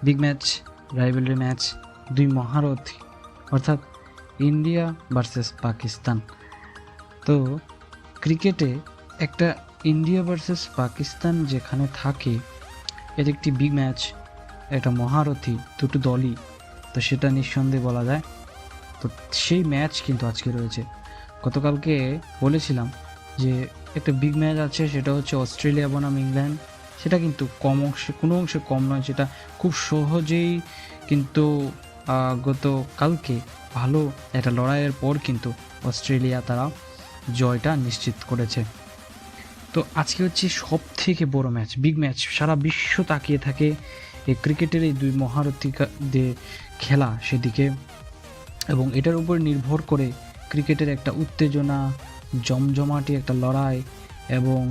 Big match, rivalry match, দুই মহারথী অর্থাৎ India versus Pakistan. তো ক্রিকেটে একটা ইন্ডিয়া ভার্সেস পাকিস্তান যেখানে থাকে, এর একটি বিগ ম্যাচ, একটা মহারথী, দুটো দলই, তো সেটা নিঃসন্দেহে বলা যায়। তো সেই ম্যাচ কিন্তু আজকে রয়েছে। গতকালকে বলেছিলাম যে একটা বিগ ম্যাচ আছে, সেটা হচ্ছে অস্ট্রেলিয়া বনাম ইংল্যান্ড। সেটা কিন্তু কোনো অংশে কম নয়, সেটা খুব সহজেই কিন্তু গতকালকে ভালো একটা লড়াইয়ের পর কিন্তু অস্ট্রেলিয়া তারা জয়টা নিশ্চিত করেছে। তো আজকে হচ্ছে সব থেকে বড় ম্যাচ, বিগ ম্যাচ, সারা বিশ্ব তাকিয়ে থাকে এই ক্রিকেটের এই দুই মহারথীদের খেলা সেদিকে, এবং এটার উপর নির্ভর করে ক্রিকেটের একটা উত্তেজনা, জমজমাটি একটা লড়াই, এবং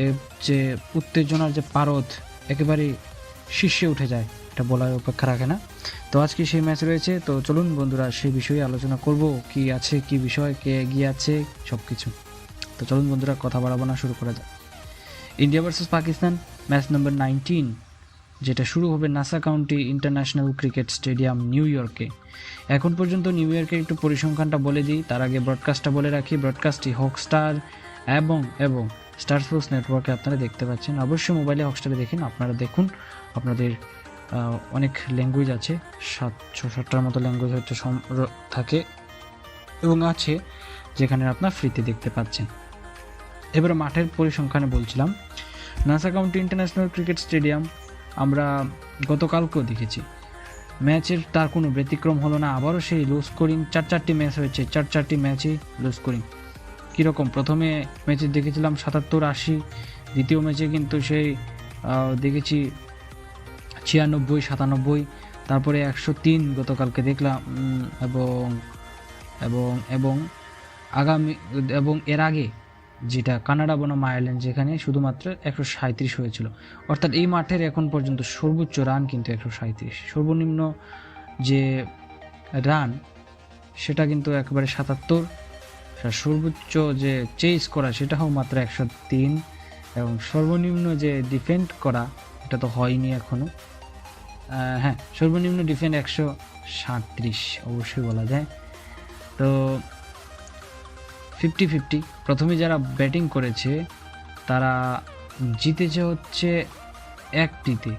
এর যে উত্তেজনার যে পারদ একেবারে শীর্ষে উঠে যায়, এটা বলার অপেক্ষা রাখে না। তো আজকে সেই ম্যাচ রয়েছে, তো চলুন বন্ধুরা সেই বিষয়ে আলোচনা করব, কি আছে, কি বিষয়, কে এগিয়ে আছে, সব কিছু। তো চলুন বন্ধুরা কথা বাড়াবো না, শুরু করা যায়। ইন্ডিয়া ভার্সেস পাকিস্তান, ম্যাচ নম্বর 19, যেটা শুরু হবে NASA county international cricket stadium new ইয়র্কে। এখন পর্যন্ত নিউ ইয়র্কের একটু পরিসংখ্যানটা বলে দিই, তার আগে ব্রডকাস্টটা বলে রাখি। ব্রডকাস্টটি হকস্টার এবং স্টার স্পোর্টস নেটওয়ার্কে আপনারা দেখতে পাচ্ছেন। অবশ্যই মোবাইলে হকস্টারে দেখেন, আপনারা দেখুন। আপনাদের অনেক ল্যাঙ্গুয়েজ আছে, 7-7টার মতো ল্যাঙ্গুয়েজ হচ্ছে থাকে এবং আছে, যেখানে আপনার ফ্রিতে দেখতে পাচ্ছেন। এবারে মাঠের পরিসংখ্যানে বলছিলাম, NASA county international cricket stadium আমরা গতকালকেও দেখেছি, ম্যাচের তার কোনো ব্যতিক্রম হলো না। আবারও সেই লো স্কোরিং, 4-4টি ম্যাচ হয়েছে, 4-4টি ম্যাচই লো স্কোরিং। কীরকম, প্রথমে ম্যাচে দেখেছিলাম 77-80, দ্বিতীয় ম্যাচে কিন্তু সেই দেখেছি 96-97, তারপরে 103 গতকালকে দেখলাম, এবং এবং এবং আগামী এবং এর আগে যেটা কানাডা বনাম আয়ারল্যান্ড, যেখানে শুধুমাত্র 137 হয়েছিল। অর্থাৎ এই মাঠের এখন পর্যন্ত সর্বোচ্চ রান কিন্তু 137, সর্বনিম্ন যে রান সেটা কিন্তু একেবারে 77, সর্বোচ্চ যে চেস করা সেটাও মাত্র 103, এবং সর্বনিম্ন যে ডিফেন্ড করা এটা তো হয়নি এখনও। হ্যাঁ, সর্বনিম্ন ডিফেন্ড 137 অবশ্যই বলা যায়। তো 50-50, প্রথমে যারা ব্যাটিং করেছে তারা জিতেছে হচ্ছে 1টিতে,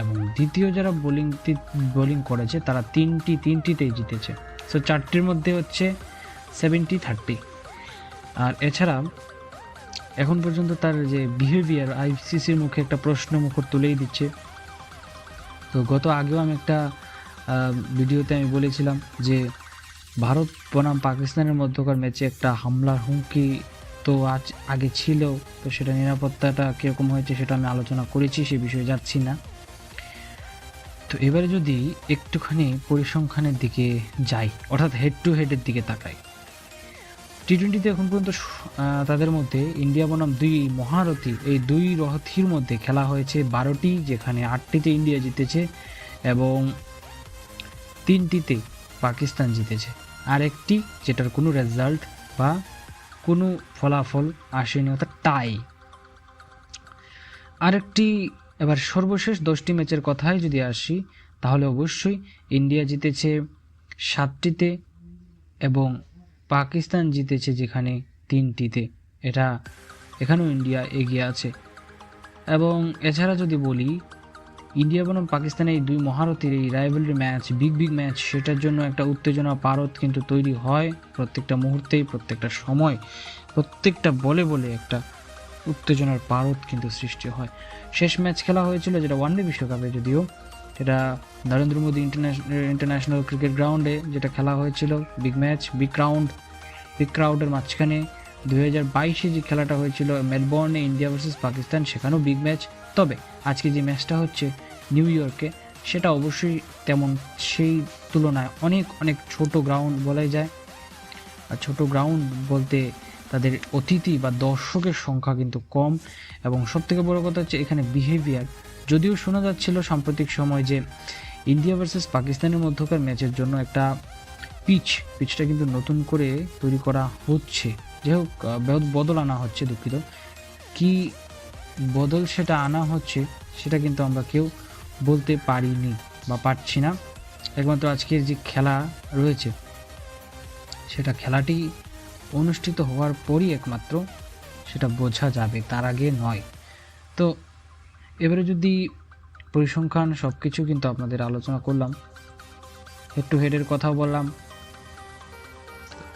এবং দ্বিতীয় যারা বোলিং করেছে তারা তিনটিতেই জিতেছে। সো 4টির মধ্যে হচ্ছে 70-30। আর এছাড়া এখন পর্যন্ত তার যে বিহেভিয়ার আইসিসির মুখে একটা প্রশ্ন মুখর তুলেই দিচ্ছে। তো আগেও আমি একটা ভিডিওতে আমি বলেছিলাম যে ভারত বনাম পাকিস্তানের মধ্যকার ম্যাচে একটা হামলার হুমকি তো আগে ছিল, তো সেটা নিরাপত্তাটা কীরকম হয়েছে সেটা আমি আলোচনা করেছি, সে বিষয়ে যাচ্ছি না। তো এবারে যদি একটুখানি পরিসংখ্যানের দিকে যাই, অর্থাৎ হেড টু হেডের দিকে তাকাই, টি-20তে এখন পর্যন্ত তাদের মধ্যে ইন্ডিয়া বনাম দুই মহারথী, এই দুই রথীর মধ্যে খেলা হয়েছে 12টি, যেখানে 8টিতে ইন্ডিয়া জিতেছে এবং 3টিতে পাকিস্তান জিতেছে, আর একটি যেটার কোনো রেজাল্ট বা কোনো ফলাফল আসেনি, অর্থাৎ টাই। আরেকটি, এবার সর্বশেষ 10টি ম্যাচের কথায় যদি আসি, তাহলে অবশ্যই ইন্ডিয়া জিতেছে 7টিতে এবং পাকিস্তান জিতেছে যেখানে 3টিতে। এখানেও ইন্ডিয়া এগিয়ে আছে। এবং এছাড়া যদি বলি, ইন্ডিয়া বনাম পাকিস্তানের এই দুই মহারথীর এই রাইভালরি ম্যাচ, বিগ ম্যাচ, সেটার জন্য একটা উত্তেজনা পারদ কিন্তু তৈরি হয় প্রত্যেকটা মুহূর্তেই, প্রত্যেকটা সময়, প্রত্যেকটা বলে একটা উত্তেজনার পারদ কিন্তু সৃষ্টি হয়। শেষ ম্যাচ খেলা হয়েছিল যেটা ওয়ানডে বিশ্বকাপে, যদিও সেটা নরেন্দ্র মোদী ইন্টারন্যাশনাল ক্রিকেট গ্রাউন্ডে যেটা খেলা হয়েছিল, বিগ ম্যাচ, বিগ ক্রাউডের মাঝখানে 2022-এ যে খেলাটা হয়েছিল মেলবোর্নে, ইন্ডিয়া ভার্সেস পাকিস্তান, সেখানেও বিগ ম্যাচ। তবে আজকে যে ম্যাচটা হচ্ছে নিউ ইয়র্কে, সেটা অবশ্যই তেমন সেই তুলনায় অনেক ছোট গ্রাউন্ড বলাই যায়। আর ছোট গ্রাউন্ড বলতে তাদের অতিথি বা দর্শকের সংখ্যা কিন্তু কম, এবং সবথেকে বড় কথা হচ্ছে এখানে বিহেভিয়ার। যদিও শোনা যাচ্ছিল সাম্প্রতিক সময় যে ইন্ডিয়া ভার্সেস পাকিস্তানের মধ্যকার ম্যাচের জন্য একটা পিচটা কিন্তু নতুন করে তৈরি করা হচ্ছে, যাই হোক বদল আনা হচ্ছে, দুঃখিত, কি বদল সেটা আনা হচ্ছে সেটা কিন্তু আমরা কেউ বলতে পারিনি বা পারছি না। একমাত্র আজকের যে খেলা রয়েছে সেটা খেলাটি অনুষ্ঠিত হওয়ার পরই একমাত্র সেটা বোঝা যাবে, তার আগে নয়। তো এবারে যদি পরিসংখ্যান সব কিছু কিন্তু আপনাদের আলোচনা করলাম, হেড টু হেডের কথাও বললাম।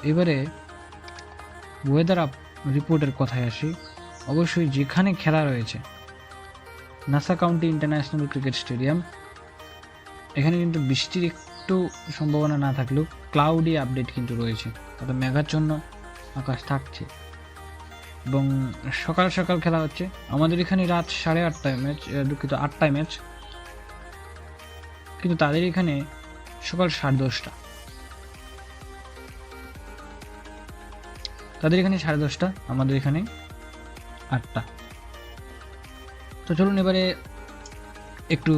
এবারে ওয়েদার রিপোর্টের কথায় আসি। অবশ্যই যেখানে খেলা রয়েছে NASA county international cricket stadium, এখানে কিন্তু বৃষ্টির একটু সম্ভাবনা না থাকলেও ক্লাউডি আপডেট কিন্তু রয়েছে, অর্থাৎ মেঘাচ্ছন্ন আকাশ থাকছে। এবং সকাল সকাল খেলা হচ্ছে। আমাদের এখানে রাত 8:30টায় ম্যাচ, দুঃখিত 8টায় ম্যাচ, কিন্তু তাদের এখানে সকাল 10:30টা, তাদের এখানে 10:30টা, আমাদের এখানে 8টা। তো চলুন এবারে একটু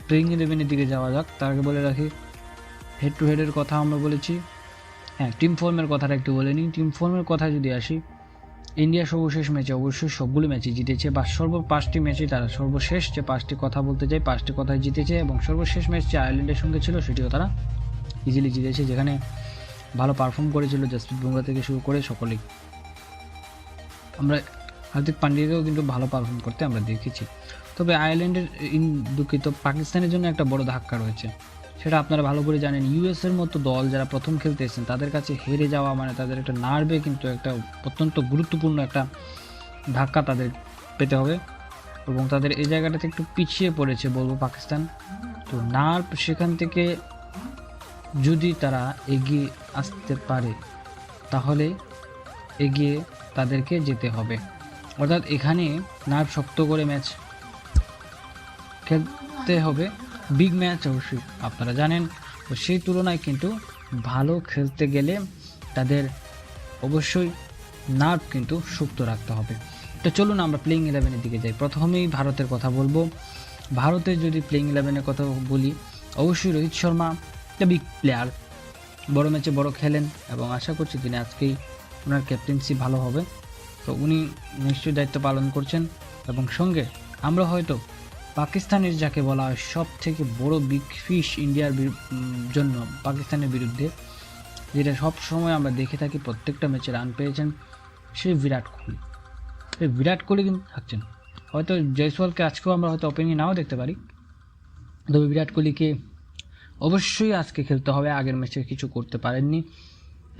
প্লেইং 11-এর দিকে যাওয়া যাক। তার আগে বলে রাখি, হেড টু হেডের কথা আমরা বলেছি। হ্যাঁ, টিম ফর্মের কথাটা একটু বলে নিই। টিম ফর্মের কথা যদি আসি, ইন্ডিয়া সর্বশেষ ম্যাচে অবশ্যই সবগুলো ম্যাচই জিতেছে, বা 5টি ম্যাচই তারা সর্বশেষ যে 5টি কথা বলতে চাই 5টি কথাই জিতেছে। এবং সর্বশেষ ম্যাচ যে আয়ারল্যান্ডের সঙ্গে ছিল সেটিও তারা ইজিলি জিতেছে, যেখানে ভালো পারফর্ম করেছিল জসপ্রীত বুমরা থেকে শুরু করে সকলেই। আমরা হার্দিক পান্ডিয়াকেও কিন্তু ভালো পারফর্ম করতে আমরা দেখেছি। তবে আয়ারল্যান্ডের দুঃখিত পাকিস্তানের জন্য একটা বড় ধাক্কা রয়েছে, সেটা আপনারা ভালো করে জানেন। ইউএসের মতো দল যারা প্রথম খেলতে এসেছেন তাদের কাছে হেরে যাওয়া মানে তাদের একটা নার্ভে কিন্তু একটা অত্যন্ত গুরুত্বপূর্ণ একটা ধাক্কা তাদের পেতে হবে, এবং তাদের এই জায়গাটাতে একটু পিছিয়ে পড়েছে বলবো পাকিস্তান। তো নার্ভ সেখান থেকে যদি তারা এগিয়ে আসতে পারে তাহলে এগিয়ে তাদেরকে যেতে হবে, অর্থাৎ এখানে নার্ভ শক্ত করে ম্যাচ খেলতে হবে। বিগ ম্যাচ অবশ্যই আপনারা জানেন, তো সেই তুলনায় কিন্তু ভালো খেলতে গেলে তাদের অবশ্যই নার্ভ কিন্তু শক্ত রাখতে হবে। তো চলুন আমরা প্লেইং 11-এর দিকে যাই। প্রথমেই ভারতের কথা বলবো। ভারতের যদি প্লেইং 11-এর কথা বলি, অবশ্যই রোহিত শর্মা একটা বিগ প্লেয়ার, বড় ম্যাচে বড় খেলেন, এবং আশা করছি তিনি আজকেই ওনার ক্যাপ্টেন্সি ভালো হবে। তো উনি নিশ্চয়ই দায়িত্ব পালন করছেন। এবং সঙ্গে আমরা হয়তো পাকিস্তানের যাকে বলা হয় সব থেকে বড় বিগ ফিশ ইন্ডিয়ার জন্য পাকিস্তানের বিরুদ্ধে, যেটা সব সময় আমরা দেখে থাকি, প্রত্যেকটা ম্যাচে রান পেয়েছেন, সেই বিরাট কোহলি। সেই বিরাট কোহলি কিন্তু থাকছেন। হয়তো জয়সওয়ালকে আজকেও আমরা হয়তো ওপেনিংয়ে নাও দেখতে পারি, তবে বিরাট কোহলিকে অবশ্যই আজকে খেলতে হবে। আগের ম্যাচে কিছু করতে পারেননি।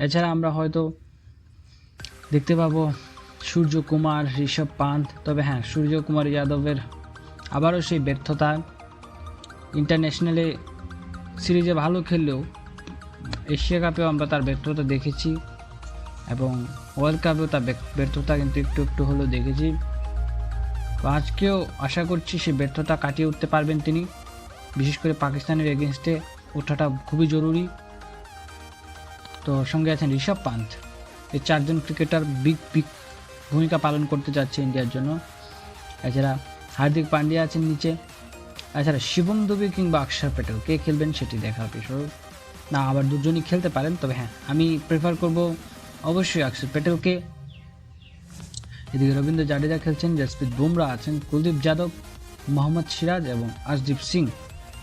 এছাড়া আমরা হয়তো দেখতে পাবো সূর্যকুমার, ঋষভ পান্থ। তবে হ্যাঁ, সূর্যকুমার যাদবের আবারও সেই ব্যর্থতা। ইন্টারন্যাশনালে সিরিজে ভালো খেললেও এশিয়া কাপেও আমরা তার ব্যর্থতা দেখেছি, এবং ওয়ার্ল্ড কাপেও তার ব্যর্থতা কিন্তু একটু একটু হলেও দেখেছি। তো আজকেও আশা করছি সেই ব্যর্থতা কাটিয়ে উঠতে পারবেন তিনি। বিশেষ করে পাকিস্তানের এগেনস্টে ওঠাটা খুবই জরুরি। তো সঙ্গে আছেন ঋষভ পান্থ। এই 4জন ক্রিকেটার বিগ ভূমিকা পালন করতে যাচ্ছে ইন্ডিয়ার জন্য। এছাড়া হার্দিক পান্ডিয়া আছেন নিচে। এছাড়া শিবম দুবে কিংবা অক্ষর প্যাটেল, কে খেলবেন সেটি দেখার বিষয় না, আবার দুজনই খেলতে পারেন। তবে হ্যাঁ, আমি প্রেফার করব অবশ্যই অক্ষর প্যাটেলকে। এদিকে রবীন্দ্র জাডেজা খেলছেন, জসপ্রীত বুমরা আছেন, কুলদীপ যাদব, মোহাম্মদ সিরাজ এবং আশদীপ সিং।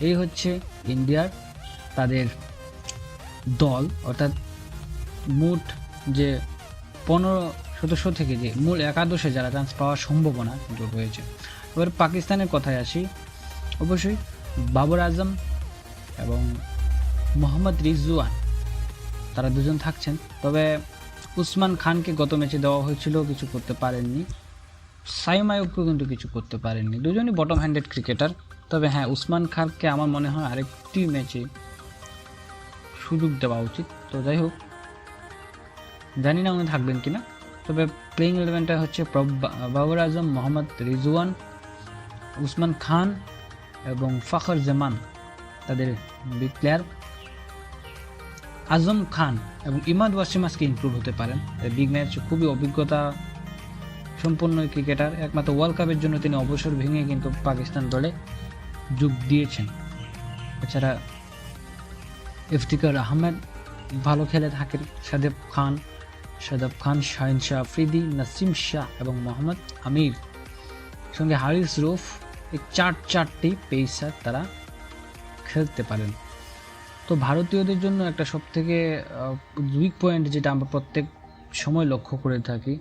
এই হচ্ছে ইন্ডিয়ার তাদের দল, অর্থাৎ মোট যে 15 সদস্য থেকে যে মূল একাদশে যারা চান্স পাওয়ার সম্ভাবনা কিন্তু রয়েছে। এবার পাকিস্তানের কথায় আসি, অবশ্যই বাবর আজম এবং মোহাম্মদ রিজওয়ান, তারা দুজন থাকছেন। তবে উসমান খানকে গত ম্যাচে দেওয়া হয়েছিল, কিছু করতে পারেননি। সাইম আইয়ুবকেও কিন্তু কিছু করতে পারেননি, দুজনই বটম হ্যান্ডেড ক্রিকেটার। তবে হ্যাঁ, উসমান খানকে আমার মনে হয় আরেকটি ম্যাচে সুযোগ দেওয়া উচিত। তো যাই হোক, জানি না উনি থাকবেন কিনা। তবে প্লেইং 11টা হচ্ছে বাবর আজম, মোহাম্মদ রিজওয়ান, উসমান খান এবং ফখর জামান, তাদের বিগ প্লেয়ার। আজম খান এবং ইমাদ ওয়াসিম আজকে ইমপ্রুভ হতে পারেন। বিগ ম্যাচ খুবই অভিজ্ঞতা সম্পন্ন ক্রিকেটার। একমাত্র ওয়ার্ল্ড কাপের জন্য তিনি অবসর ভেঙে কিন্তু পাকিস্তান দলে যোগ দিয়েছেন। এছাড়া ইফতিকার আহমেদ ভালো খেলে থাকেন, শাদেব খান, শাহিন শাহ আফ্রিদি, নাসিম শাহ এবং মোহাম্মদ আমির। সঙ্গে হারিস রৌফ এই চারটি পেসার তারা খেলতে পারেন। তো ভারতীয়দের জন্য একটা সবথেকে উইক পয়েন্ট যেটা আমরা প্রত্যেক সময় লক্ষ্য করে থাকি,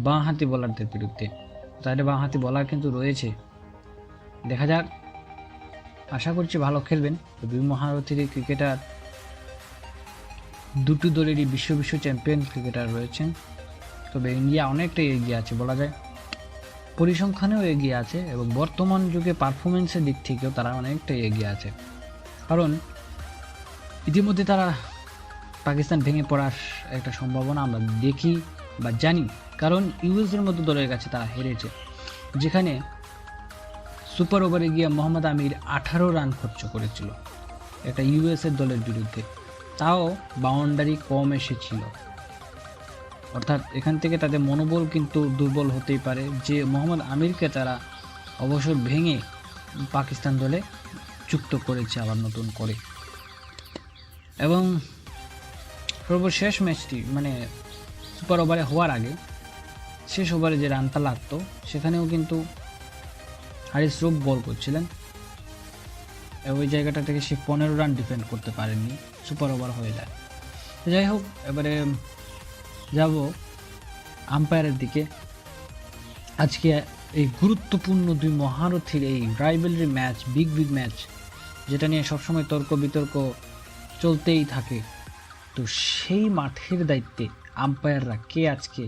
বাঁহাতি বোলারদের বিরুদ্ধে। তাদের বাঁহাতি বোলার কিন্তু রয়েছে, দেখা যাক, আশা করছি ভালো খেলবেন। দুই মহারথীর ক্রিকেটার, দুটো দলেরই বিশ্ব চ্যাম্পিয়ন ক্রিকেটার রয়েছেন। তবে ইন্ডিয়া অনেকটাই এগিয়ে আছে বলা যায়, পরিসংখ্যানেও এগিয়ে আছে এবং বর্তমান যুগে পারফরমেন্সের দিক থেকেও তারা অনেকটাই এগিয়ে আছে। কারণ ইতিমধ্যে তারা পাকিস্তান ভেঙে পড়ার একটা সম্ভাবনা আমরা দেখি বা জানি, কারণ ইউএসের মতো দলের কাছে তারা হেরেছে, যেখানে সুপার ওভারে গিয়ে মোহাম্মদ আমির 18 রান খরচ করেছিল একটা ইউএসের দলের বিরুদ্ধে, তাও বাউন্ডারি কম এসেছিল। অর্থাৎ এখান থেকে তাদের মনোবল কিন্তু দুর্বল হতেই পারে যে মোহাম্মদ আমিরকে তারা অবসর ভেঙে পাকিস্তান দলে যুক্ত করেছে আবার নতুন করে। এবং সর্বশেষ ম্যাচটি মানে সুপার ওভারে হওয়ার আগে শেষ ওভারে যে রানটা লাগতো সেখানেও কিন্তু হারিস রুফ বল করছিলেন, ওই জায়গাটা থেকে সে 15 রান ডিফেন্ড করতে পারেননি, সুপার ওভার হয়ে যায়। যাই হোক, এবারে যাব আম্পায়ারের দিকে। আজকে এই গুরুত্বপূর্ণ দুই মহারথীর এই রাইভেলরি ম্যাচ, বিগ ম্যাচ, যেটা নিয়ে সবসময় তর্ক বিতর্ক চলতেই থাকে, তো সেই মাঠের দায়িত্বে আম্পায়াররা কে আজকে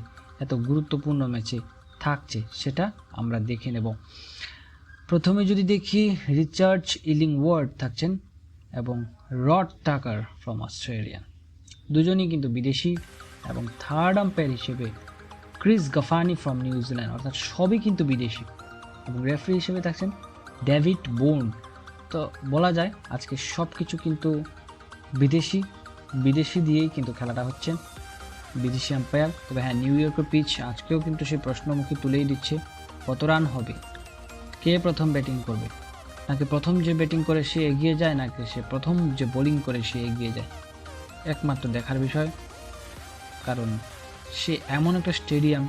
এত গুরুত্বপূর্ণ ম্যাচে থাকছে সেটা আমরা দেখে নেব। প্রথমে যদি দেখি, রিচার্ড ইলিংওয়ার্ড থাকছেন এবং রড টাকার ফ্রম অস্ট্রেলিয়া, দুজনই কিন্তু বিদেশি। এবং থার্ড আম্পায়ার হিসেবে ক্রিস গাফানি ফ্রম নিউজিল্যান্ড, অর্থাৎ সবই কিন্তু বিদেশি। এবং রেফারি হিসেবে থাকছেন ডেভিড বোর্ন। তো বলা যায় আজকে সব কিছু কিন্তু বিদেশি দিয়েই কিন্তু খেলাটা হচ্ছে, বিদেশি আম্পায়ার। তবে হ্যাঁ, নিউ ইয়র্কের পিচ আজকেও কিন্তু সেই প্রশ্নমুখী তুলেই দিচ্ছে, কত রান হবে, কে প্রথম ব্যাটিং করবে, নাকি প্রথম যে ব্যাটিং করে সে এগিয়ে যায়, নাকি সে প্রথম যে বোলিং করে সে এগিয়ে যায়, একমাত্র দেখার বিষয়। কারণ সে এমন একটা স্টেডিয়াম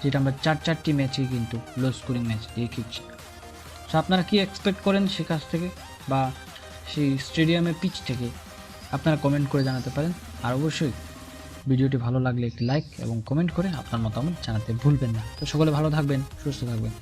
যেটা আমরা চারটি ম্যাচে কিন্তু লো স্কোরিং ম্যাচ দেখেছি। সো আপনারা কি এক্সপেক্ট করেন সে কাছ থেকে বা সেই স্টেডিয়ামের পিচ থেকে, আপনারা কমেন্ট করে জানাতে পারেন। আর অবশ্যই ভিডিওটি ভালো লাগলে একটি লাইক এবং কমেন্ট করে আপনার মতামত জানাতে ভুলবেন না। তো সকলে ভালো থাকবেন, সুস্থ থাকবেন।